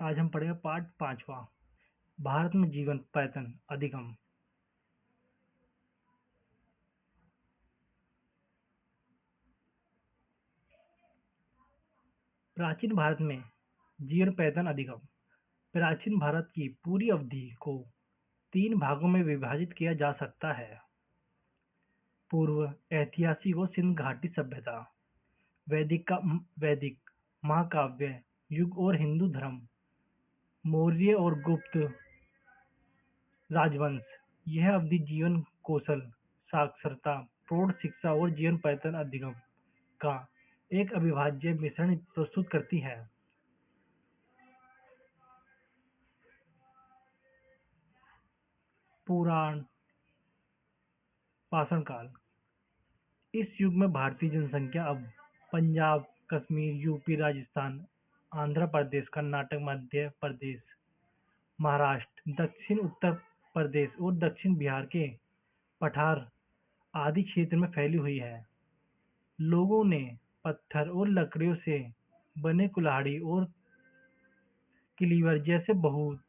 आज हम पढ़ेंगे पाठ 5वां। भारत में जीवन पैटर्न अधिगम। प्राचीन भारत में जीवन पैटर्न अधिगम। प्राचीन भारत की पूरी अवधि को 3 भागों में विभाजित किया जा सकता है। पूर्व, ऐतिहासिक और सिंधु घाटी सभ्यता। वैदिक महाकाव्य युग और हिंदू धर्म। मौर्य और गुप्त राजवंश। यह अवधि जीवन कौशल, साक्षरता, प्रौढ़ शिक्षा और जीवन पैटर्न अधिगम का एक अविभाज्य मिश्रण प्रस्तुत करती है। पुराण पाषाण काल। इस युग में भारतीय जनसंख्या अब पंजाब, कश्मीर, यूपी, राजस्थान, आंध्र प्रदेश, कर्नाटक, मध्य प्रदेश, महाराष्ट्र, दक्षिण उत्तर प्रदेश और दक्षिण बिहार के पठार आदि क्षेत्र में फैली हुई है। लोगों ने पत्थर और लकड़ियों से बने कुल्हाड़ी और क्लीवर जैसे बहुत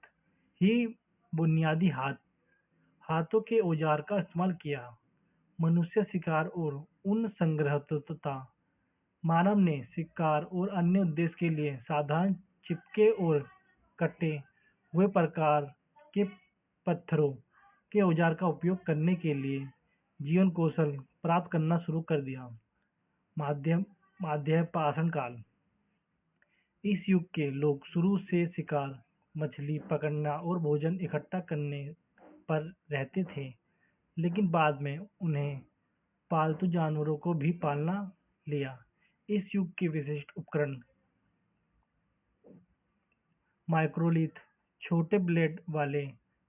ही बुनियादी हाथों के औजार का इस्तेमाल किया। मनुष्य शिकार और ऊन संग्रह तथा मानव ने शिकार और अन्य उद्देश्य के लिए साधारण चिपके और कटे हुए प्रकार के पत्थरों के औजार का उपयोग करने के लिए जीवन कौशल प्राप्त करना शुरू कर दिया। माध्य पाषाण काल। इस युग के लोग शुरू से शिकार, मछली पकड़ना और भोजन इकट्ठा करने पर रहते थे, लेकिन बाद में उन्हें पालतू जानवरों को भी पालना लिया। इस युग के विशिष्ट उपकरण माइक्रोलिथ, छोटे ब्लेड वाले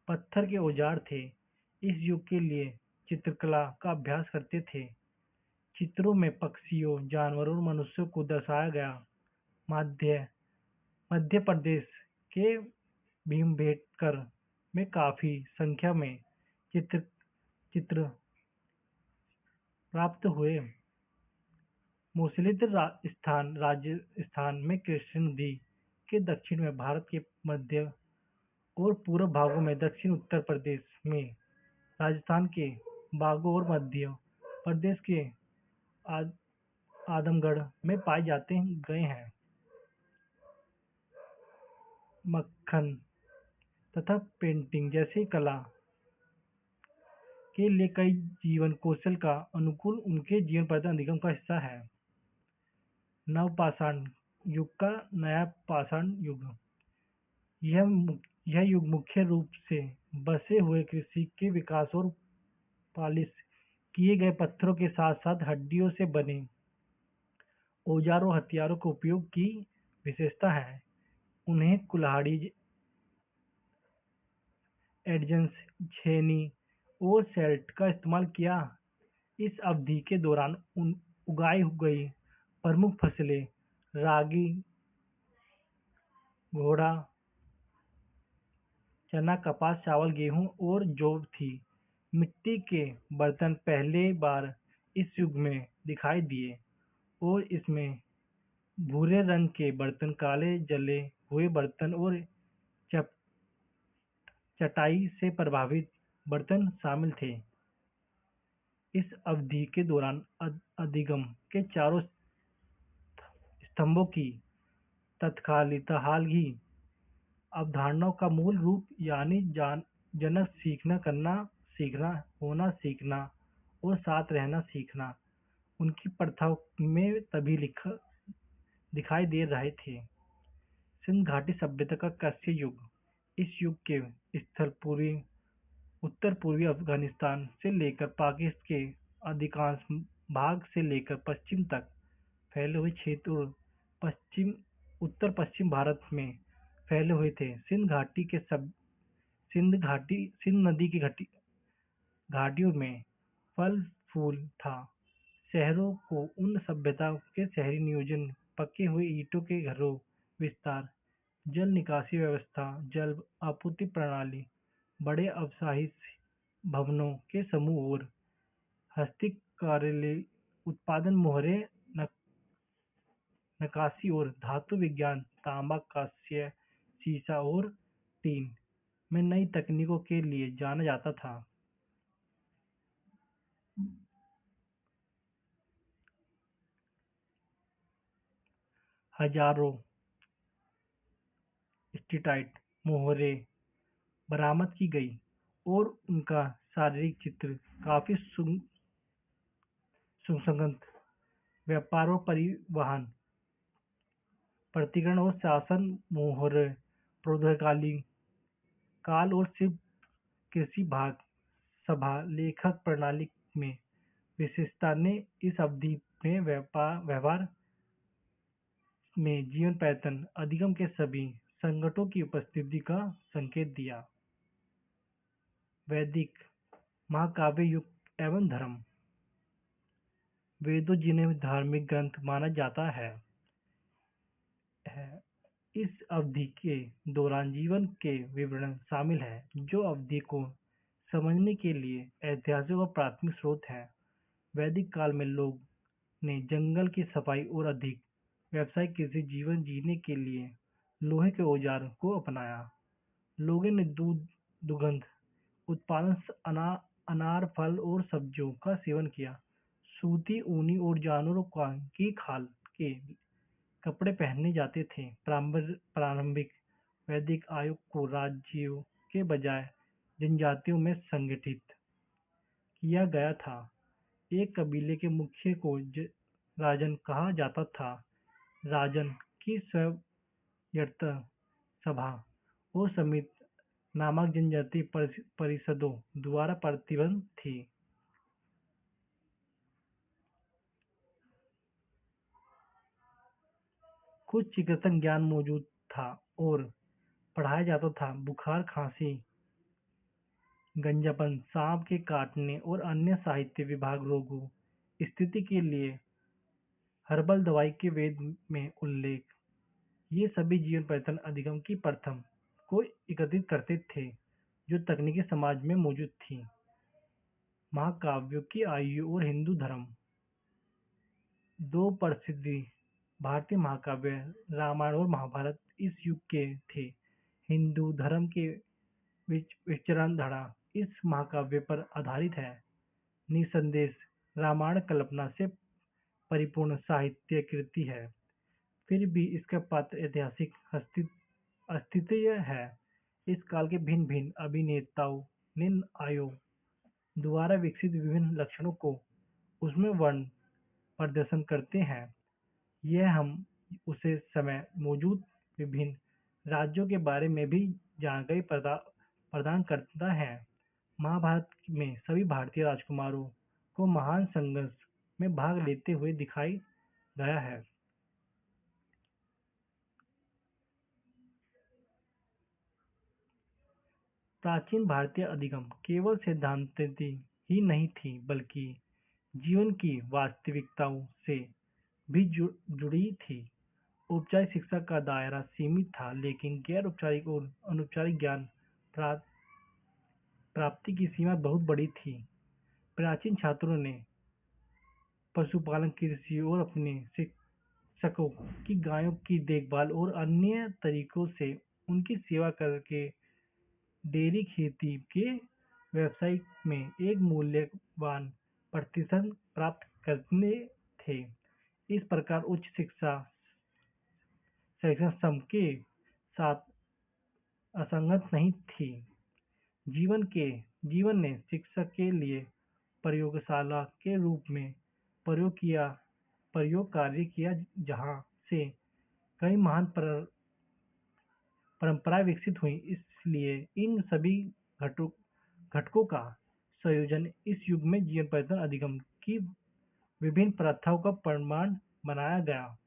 पत्थर के औजार थे। इस युग के लिए चित्रकला का अभ्यास करते थे। चित्रों में पक्षियों, जानवरों और मनुष्यों को दर्शाया गया। मध्य मध्य प्रदेश के भीमबेटकर में काफी संख्या में चित्र प्राप्त हुए। मूसलीधर राजस्थान में कृष्ण नदी के दक्षिण में, भारत के मध्य और पूर्व भागों में, दक्षिण उत्तर प्रदेश में, राजस्थान के बागों और मध्य प्रदेश के आदमगढ़ में पाए जाते गए हैं। मक्खन तथा पेंटिंग जैसी कला के लिए कई जीवन कौशल का अनुकूल उनके जीवन पैटर्न अधिगम का हिस्सा है। नवपाषाण युग का नया पाषाण युग। यह युग मुख्य रूप से बसे हुए कृषि के विकास और पालिश किए गए पत्थरों के साथ साथ हड्डियों से बने औजारों और हथियारों के उपयोग की विशेषता है। उन्हें कुल्हाड़ी, एडजेंस, छेनी और सैल्ट का इस्तेमाल किया। इस अवधि के दौरान उगाई गई प्रमुख फसलें रागी, घोड़ा, चना, कपास, चावल, गेहूं और जौ थी। मिट्टी के बर्तन पहली बार इस युग में दिखाई दिए और इसमें भूरे रंग के बर्तन, काले जले हुए बर्तन और चटाई से प्रभावित बर्तन शामिल थे। इस अवधि के दौरान अधिगम के चारों स्तंभों की तत्काल ही अवधारणाओं का मूल रूप यानी जनक सीखना, करना सीखना, होना सीखना और साथ रहना सीखना उनकी प्रथाओं में तभी दिखाई दे रहे थे। सिंध घाटी सभ्यता का कस्य युग। इस युग के स्थल उत्तर पूर्वी अफगानिस्तान से लेकर पाकिस्तान के अधिकांश भाग से लेकर पश्चिम तक फैले हुए क्षेत्र और उत्तर पश्चिम भारत में फैले हुए थे। सिंध नदी की घाटियों में फल फूल था। शहरों को उन सभ्यता के शहरी नियोजन, पके हुए ईंटों के घरों विस्तार, जल निकासी व्यवस्था, जल आपूर्ति प्रणाली, बड़े अवसाही भवनों के समूह और हस्तशिल्प उत्पादन, मोहरे, नक्काशी और धातु विज्ञान, तांबा, कांस्य, सीसा और टीन में नई तकनीकों के लिए जाना जाता था। हजारों स्टेटाइट मोहरें बरामद की गई और उनका शारीरिक चित्र काफी सुसंगत व्यापार और परिवहन प्रतिकरण और शासन मोहर प्रौद्योगिकी काल और शिल्प कृषि भाग सभा लेखक प्रणाली में विशेषता ने इस अवधि में व्यवहार में जीवन पैटर्न अधिगम के सभी संकटों की उपस्थिति का संकेत दिया। वैदिक महाकाव्य युग एवं धर्म वेदों जिन्हें धार्मिक ग्रंथ माना जाता है इस अवधि के दौरान जीवन के विवरण शामिल हैं जो अवधि को समझने के लिए ऐतिहासिक और प्राथमिक स्रोत हैं। वैदिक काल में लोग ने जंगल की सफाई और अधिक व्यावसायिक कृषि जीवन जीने के लिए लोहे के औजार को अपनाया। लोगों ने दूध दुग्ध उत्पादन अनार फल और सब्जियों का सेवन किया। सूती ऊनी और जानवरों की खाल के कपड़े पहने जाते थे। प्रारंभिक वैदिक आयोग को राज्यों के बजाय जनजातियों में संगठित किया गया था। एक कबीले के मुखिया को राजन कहा जाता था। राजन की स्वायत्त सभा और समिति नामक जनजातीय परिषदों द्वारा प्रतिबंध थी। कुछ चिकित्सक ज्ञान मौजूद था और पढ़ाया जाता था। बुखार खांसी गंजापन सांप के काटने और अन्य साहित्य विभाग रोगों स्थिति के लिए हर्बल दवाई के वेद में उल्लेख। ये सभी जीवन पैटर्न अधिगम की प्रथम को एकत्रित करते थे जो तकनीकी समाज में मौजूद थी। महाकाव्यों की आयु और हिंदू धर्म दो प्रसिद्ध भारतीय महाकाव्य रामायण और महाभारत इस युग के थे। हिंदू धर्म के विचरण धारा इस महाकाव्य पर आधारित है। निसंदेह रामायण कल्पना से परिपूर्ण साहित्य कृति है, फिर भी इसका पात्र ऐतिहासिक अस्तित्व है। इस काल के भिन्न भिन्न अभिनेताओं ने आयो द्वारा विकसित विभिन्न लक्षणों को उसमें वर्ण प्रदर्शन करते हैं। यह हम उसे समय मौजूद विभिन्न राज्यों के बारे में भी जानकारी प्रदान करता है। महाभारत में सभी भारतीय राजकुमारों को महान संघर्ष में भाग लेते हुए दिखाई गया है। प्राचीन भारतीय अधिगम केवल सिद्धांतिक ही नहीं थी बल्कि जीवन की वास्तविकताओं से भी जुड़ी थी। औपचारिक शिक्षा का दायरा सीमित था लेकिन गैर औपचारिक और अनौपचारिक ज्ञान प्राप्ति की सीमा बहुत बड़ी थी। प्राचीन छात्रों ने पशुपालन कृषि और अपने शिक्षकों की गायों की देखभाल और अन्य तरीकों से उनकी सेवा करके डेयरी खेती के व्यवसाय में एक मूल्यवान प्रतिशत प्राप्त करते थे। इस प्रकार उच्च शिक्षा शैक्षणिक श्रम के साथ असंगत नहीं थी। जीवन ने शिक्षा के लिए प्रयोगशाला के रूप में प्रयोग कार्य किया जहाँ से कई महान परंपराएं विकसित हुई। इसलिए इन सभी घटकों का संयोजन इस युग में जीवन पैटर्न अधिगम की विभिन्न प्रथाओं का प्रमाण बनाया गया।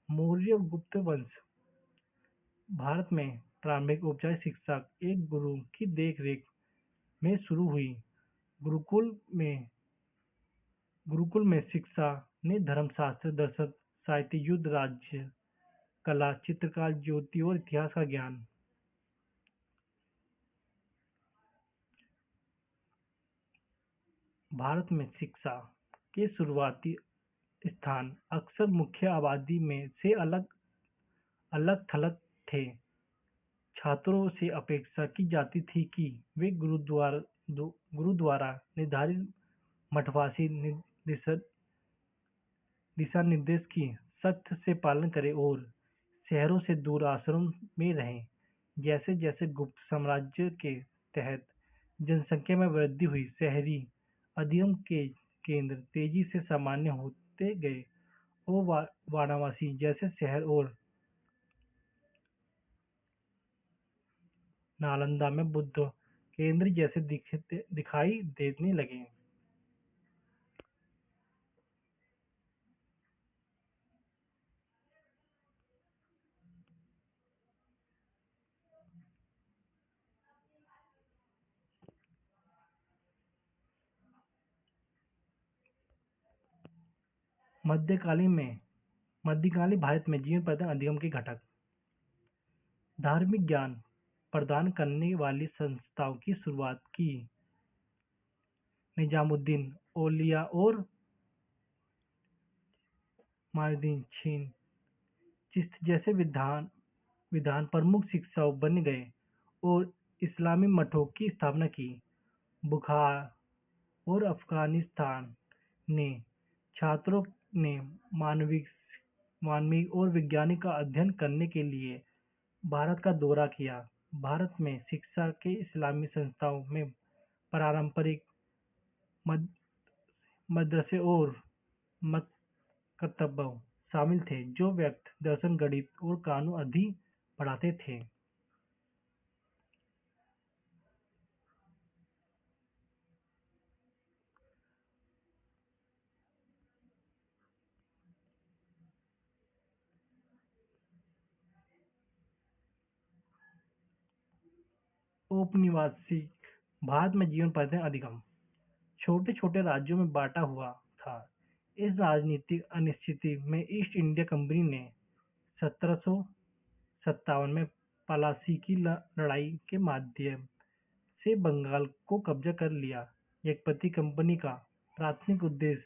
मौर्य और गुप्त वंश भारत में प्रारंभिक औपचारिक शिक्षा एक गुरु की देखरेख में शुरू हुई। गुरुकुल में शिक्षा ने धर्मशास्त्र दर्शन साहित्य युद्ध राज्य कला चित्रकार ज्योति और इतिहास का ज्ञान। भारत में शिक्षा के शुरुआती स्थान अक्सर मुख्य आबादी में से अलग अलग थलग थे। छात्रों से अपेक्षा की जाती थी कि वे गुरु द्वारा निर्धारित मठवासी दिशा निर्देश की सख्त से पालन करें और शहरों से दूर आश्रम में रहें। जैसे जैसे गुप्त साम्राज्य के तहत जनसंख्या में वृद्धि हुई, शहरी अधिगम के केंद्र तेजी से सामान्य होते गए और वाराणसी जैसे शहर और नालंदा में बुद्ध केंद्र जैसे दिखाई देने लगे। मध्यकालीन में मध्यकालीन भारत में जीवन प्रदान अधिगम के घटक धार्मिक ज्ञान प्रदान करने वाली संस्थाओं की शुरुआत की। निजामुद्दीन औलिया और मानुद्दीन चिश्ती जैसे विद्वान प्रमुख शिक्षक बन गए और इस्लामी मठों की स्थापना की। बुखारा और अफगानिस्तान ने छात्रों ने मानविक और वैज्ञानिक का अध्ययन करने के लिए भारत का दौरा किया। भारत में शिक्षा के इस्लामी संस्थाओं में पारंपरिक मद- मदरसे और मकतब शामिल थे जो व्यक्त दर्शन, गणित और कानून आदि पढ़ाते थे। औपनिवेशिक भारत में जीवन पद्धति अधिगम छोटे छोटे राज्यों में बांटा हुआ था। इस राजनीतिक अनिश्चिति में ईस्ट इंडिया कंपनी ने 1757 में पलासी की लड़ाई के माध्यम से बंगाल को कब्जा कर लिया। यज्ञपति कंपनी का प्राथमिक उद्देश्य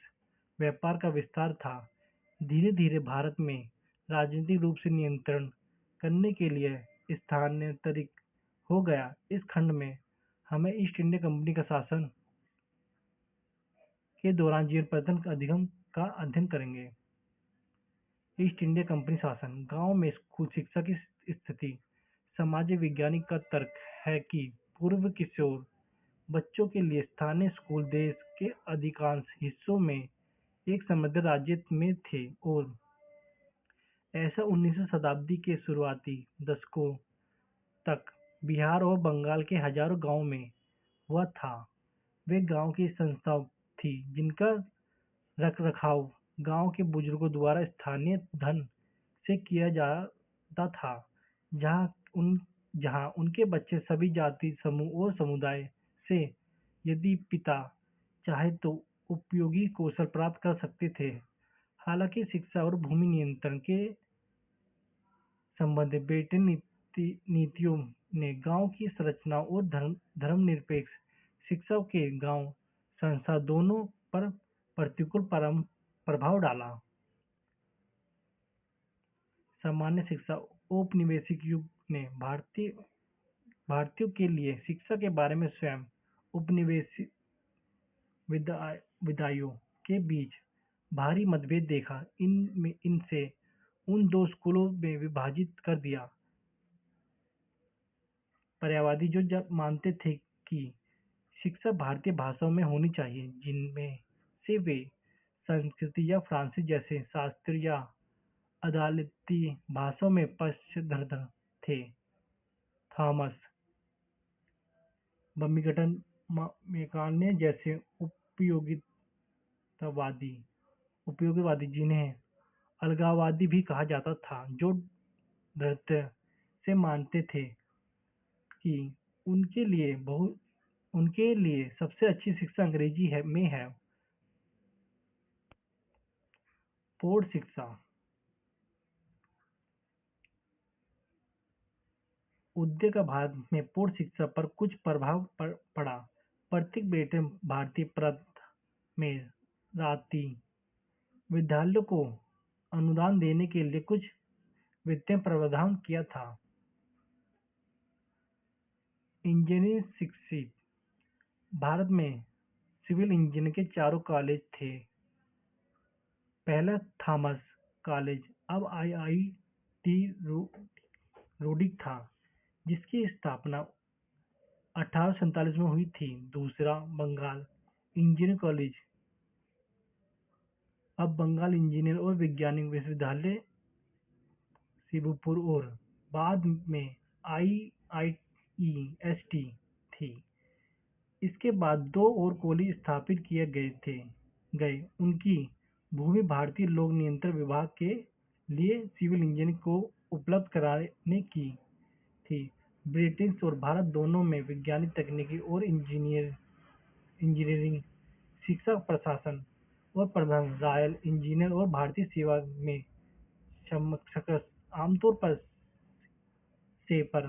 व्यापार का विस्तार था। धीरे धीरे भारत में राजनीतिक रूप से नियंत्रण करने के लिए स्थानांतरित हो गया। इस खंड में हमें ईस्ट इंडिया कंपनी का शासन के दौरान जीवन पर्यटन अधिगम का अध्ययन करेंगे। ईस्ट इंडिया कंपनी शासन गांव में स्कूल शिक्षा की स्थिति समाज वैज्ञानिक का तर्क है कि पूर्व किशोर बच्चों के लिए स्थानीय स्कूल देश के अधिकांश हिस्सों में एक समृद्ध राज्य में थे और ऐसा 19वीं शताब्दी के शुरुआती दशकों तक बिहार और बंगाल के हजारों गांवों में हुआ था। वे गांव की संस्थाएं थी जिनका रखरखाव गांव के बुजुर्गों द्वारा स्थानीय धन से किया जाता था, जहां उन जहां उनके बच्चे सभी जाति समूह और समुदाय से यदि पिता चाहे तो उपयोगी कौशल प्राप्त कर सकते थे। हालांकि शिक्षा और भूमि नियंत्रण के संबंधित नीतियों ने गांव की संरचना और धर्मनिरपेक्ष शिक्षा के गांव संस्था दोनों पर प्रतिकूल प्रभाव डाला। सामान्य शिक्षा औपनिवेशिक युग ने भारतीयों के लिए शिक्षा के बारे में स्वयं उपनिवेशिक विदाइयों के बीच भारी मतभेद देखा। इनसे उन दो स्कूलों में विभाजित कर दिया। पर्यायवादी जो जब मानते थे कि शिक्षा भारतीय भाषाओं में होनी चाहिए, जिनमें से वे संस्कृत या फ्रांसीसी जैसे शास्त्रीय या अदालती भाषाओं में पक्षधर थे। थॉमस बमिंगटन मैकाले जैसे उपयोगितावादी उपयोगवादी जिन्हें अलगाववादी भी कहा जाता था, जो दृढ़ता से मानते थे कि उनके लिए सबसे अच्छी शिक्षा अंग्रेजी में है। प्रौढ़ शिक्षा उदय का भारत में प्रौढ़ शिक्षा पर कुछ प्रभाव पड़ा। प्रत्येक बेटे भारतीय प्रथा में राजकीय विद्यालयों को अनुदान देने के लिए कुछ वित्तीय प्रावधान किया था। इंजीनियरिंग शिक्षित भारत में सिविल इंजीनियरिंग के चारों कॉलेज थे। पहला थॉमस कॉलेज अब आईआईटी रूड़की था, जिसकी स्थापना 1847 में हुई थी। दूसरा बंगाल इंजीनियरिंग कॉलेज अब बंगाल इंजीनियर और वैज्ञानिक विश्वविद्यालय शिवपुर और बाद में आईआईईएसटी थी। इसके बाद दो और कॉलेज स्थापित किए गए। उनकी भूमि भारतीय लोक नियंत्रण विभाग के लिए सिविल इंजीनियरिंग को उपलब्ध कराने की थी। ब्रिटिश और भारत दोनों में वैज्ञानिक तकनीकी और इंजीनियरिंग शिक्षा प्रशासन और प्रबंधन रॉयल इंजीनियर और भारतीय सेवा में समकक्ष आमतौर पर से पर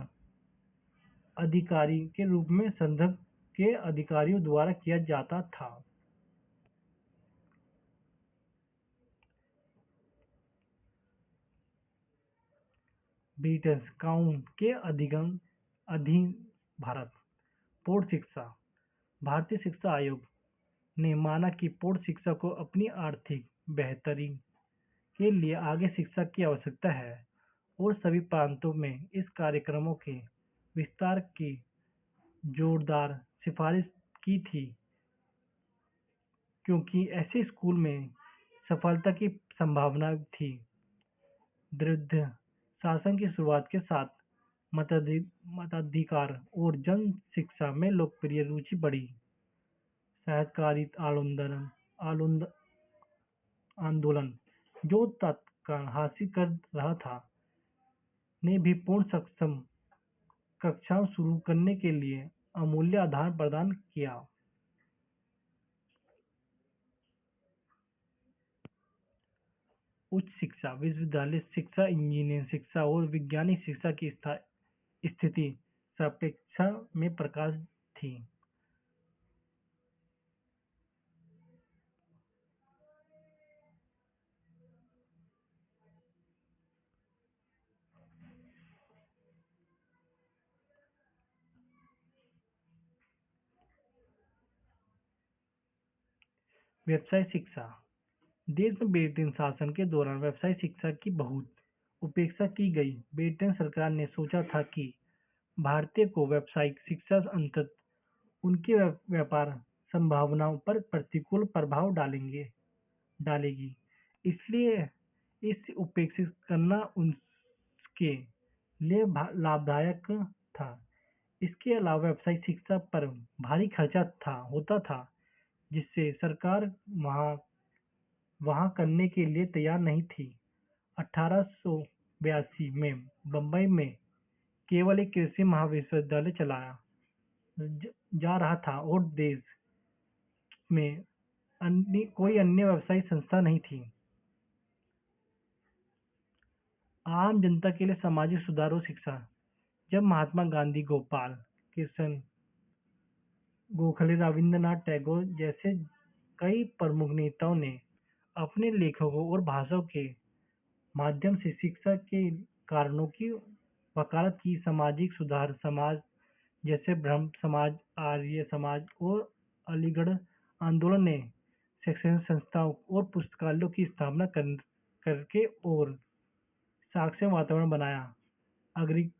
अधिकारी के रूप में संघ के अधिकारियों द्वारा किया जाता था। ब्रिटिश क्राउन के अधीन भारत प्रौढ़ शिक्षा भारतीय शिक्षा आयोग ने माना कि प्रौढ़ शिक्षा को अपनी आर्थिक बेहतरी के लिए आगे शिक्षा की आवश्यकता है और सभी प्रांतों में इस कार्यक्रमों के विस्तार की जोरदार सिफारिश की थी, क्योंकि ऐसे स्कूल में सफलता की संभावना थी। दृढ़ शासन की शुरुआत के साथ मताधिकार और जन शिक्षा में लोकप्रिय रुचि बढ़ी। सहकारिता आंदोलन, जो तत्काल हासिल कर रहा था, ने भी पूर्ण सक्षम कक्षाएं शुरू करने के लिए अमूल्य आधार प्रदान किया। उच्च शिक्षा विश्वविद्यालय शिक्षा इंजीनियरिंग शिक्षा और वैज्ञानिक शिक्षा की स्थिति सापेक्षा में प्रकाश थी। व्यवसाय शिक्षा देश में ब्रिटेन शासन के दौरान व्यवसाय शिक्षा की बहुत उपेक्षा की गई। ब्रिटेन सरकार ने सोचा था कि भारतीय को व्यावसायिक शिक्षा अंततः उनके व्यापार संभावनाओं पर प्रतिकूल प्रभाव डालेगी, इसलिए इसे उपेक्षित करना उनके लिए लाभदायक था। इसके अलावा व्यावसायिक शिक्षा पर भारी खर्चा होता था, जिससे सरकार वहाँ करने के लिए तैयार नहीं थी। 1882 में बंबई में केवल एक कृषि महाविद्यालय चलाया जा रहा था और देश में कोई अन्य व्यावसायिक संस्था नहीं थी। आम जनता के लिए सामाजिक सुधार और शिक्षा जब महात्मा गांधी, गोपाल कृष्ण गोखले, रविंद्रनाथ टैगोर जैसे कई प्रमुख नेताओं ने अपने लेखों और भाषणों के माध्यम से शिक्षा के कारणों की वकालत की, सामाजिक सुधार समाज जैसे ब्रह्म समाज, आर्य समाज और अलीगढ़ आंदोलन ने शैक्षणिक संस्थाओं और पुस्तकालयों की स्थापना करके और साक्षर वातावरण बनाया, अग्रणी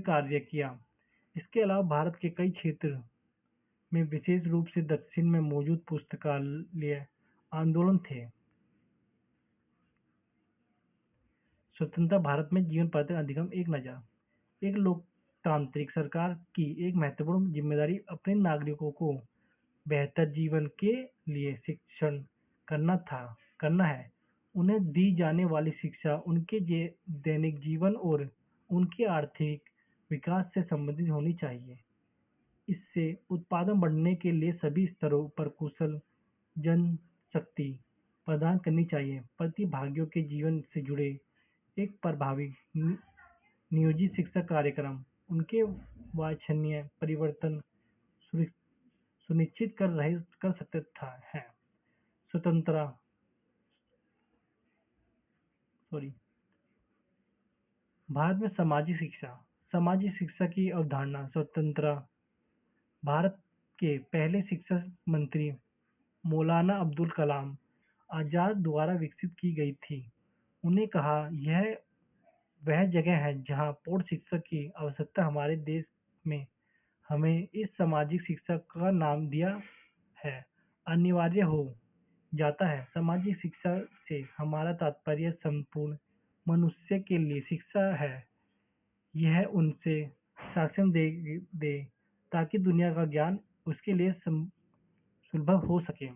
कार्य किया। इसके अलावा भारत के कई क्षेत्र में विशेष रूप से दक्षिण में मौजूद पुस्तकालय आंदोलन थे। स्वतंत्र भारत में जीवन पद्धति अधिगम एक नजर एक लोकतांत्रिक सरकार की एक महत्वपूर्ण जिम्मेदारी अपने नागरिकों को बेहतर जीवन के लिए शिक्षण करना है। उन्हें दी जाने वाली शिक्षा उनके दैनिक जीवन और उनके आर्थिक विकास से संबंधित होनी चाहिए। इससे उत्पादन बढ़ने के लिए सभी स्तरों पर कुशल जनशक्ति प्रदान करनी चाहिए। प्रतिभागियों के जीवन से जुड़े एक प्रभावी नियोजित शिक्षा कार्यक्रम उनके वांछनीय परिवर्तन सुनिश्चित कर सकता है। स्वतंत्रता भारत में सामाजिक शिक्षा सामाजिक शिक्षा की अवधारणा स्वतंत्रता भारत के पहले शिक्षा मंत्री मौलाना अब्दुल कलाम आजाद द्वारा विकसित की गई थी। उन्हें कहा यह वह जगह है जहां पूर्ण शिक्षा की आवश्यकता हमारे देश में हमें इस सामाजिक शिक्षा का नाम दिया है अनिवार्य हो जाता है। सामाजिक शिक्षा से हमारा तात्पर्य संपूर्ण मनुष्य के लिए शिक्षा है। यह उनसे शासन दे ताकि दुनिया का ज्ञान उसके लिए सुलभ हो सके।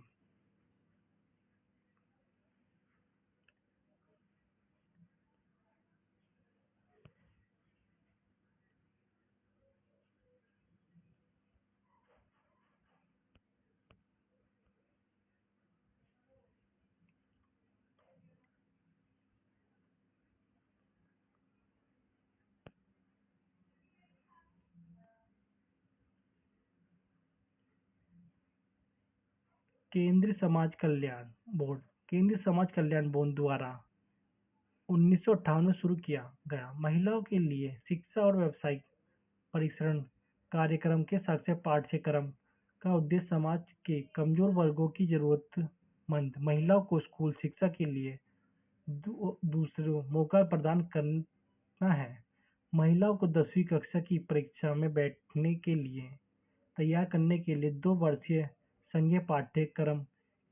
केंद्रीय समाज कल्याण बोर्ड केंद्रीय समाज कल्याण बोर्ड द्वारा 1958 में शुरू किया गया महिलाओं के लिए शिक्षा और व्यावसायिक परिसरण कार्यक्रम के साक्ष्य पाठ्यक्रम का उद्देश्य समाज के कमजोर वर्गों की जरूरतमंद महिलाओं को स्कूल शिक्षा के लिए दूसरों मौका प्रदान करना है। महिलाओं को 10वीं कक्षा की परीक्षा में बैठने के लिए तैयार करने के लिए 2 वर्षीय संघीय पाठ्यक्रम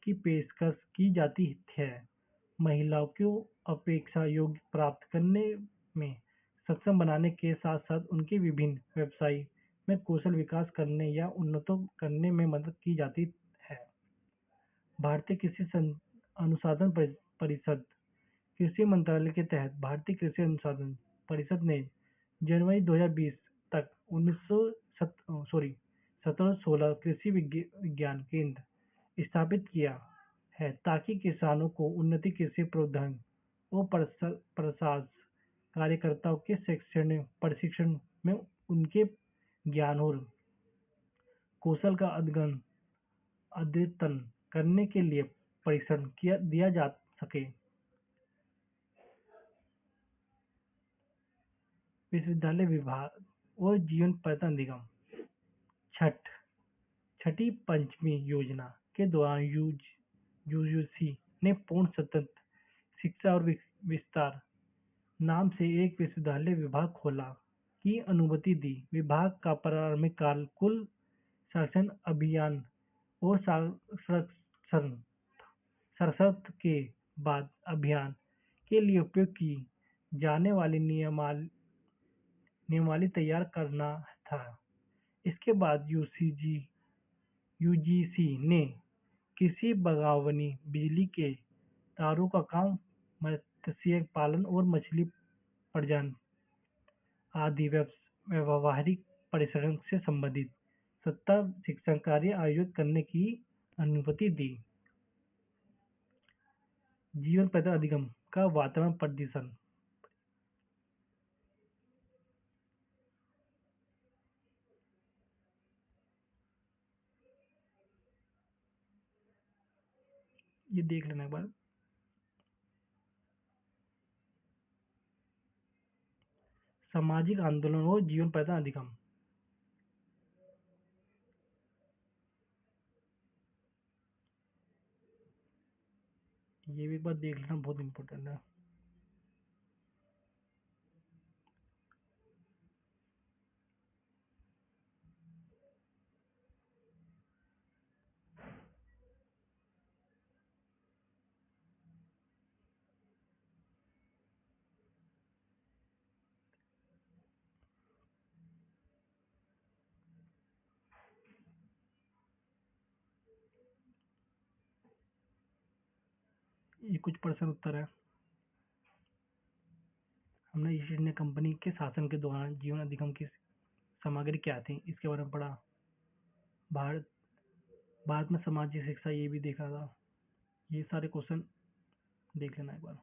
की पेशकश की जाती है। महिलाओं को अपेक्षा योग्य प्राप्त करने में सक्षम बनाने के साथ साथ उनके विभिन्न व्यवसाय में कौशल विकास करने या उन्नत करने में मदद की जाती है। भारतीय कृषि अनुसंधान परिषद कृषि मंत्रालय के तहत भारतीय कृषि अनुसंधान परिषद ने जनवरी 2020 तक 1716 कृषि विज्ञान केंद्र स्थापित किया है ताकि किसानों को उन्नत कृषि प्रौद्योगिकी और प्रसार कार्यकर्ताओं के शैक्षणिक प्रशिक्षण में उनके ज्ञान और कौशल का अद्यतन करने के लिए प्रशिक्षण दिया जा सके। विश्वविद्यालय विभाग और जीवन पर्यटन निगम छठ छठी पंचमी योजना के दौरान यूजीसी ने पूर्ण स्वतंत्र शिक्षा और विस्तार नाम से एक विश्वविद्यालय विभाग खोला की अनुमति दी। विभाग का प्रारंभिक काल कुल शासन अभियान और साक्षरता के बाद अभियान के लिए उपयोग की जाने वाली नियमावली तैयार करना था। इसके बाद यूजीसी ने कृषि बागवानी बिजली के तारों का काम मत्स्य पालन और मछली प्रजनन आदि व्यावहारिक परिश्रम से संबंधित 70 शिक्षण कार्य आयोजित करने की अनुमति दी। जीवन पर्यटन अधिगम का वातावरण प्रदूषण ये देख लेना एक बार। सामाजिक आंदोलन और जीवन पर्यटन अधिगम ये भी एक बार देख लेना बहुत इम्पोर्टेंट है। ये कुछ प्रश्न उत्तर है। हमने ईस्ट इंडिया कंपनी के शासन के दौरान जीवन अधिगम की सामग्री क्या थी इसके बारे में पढ़ा। भारत भारत में सामाजिक शिक्षा ये भी देखा था। ये सारे क्वेश्चन देख लेना एक बार।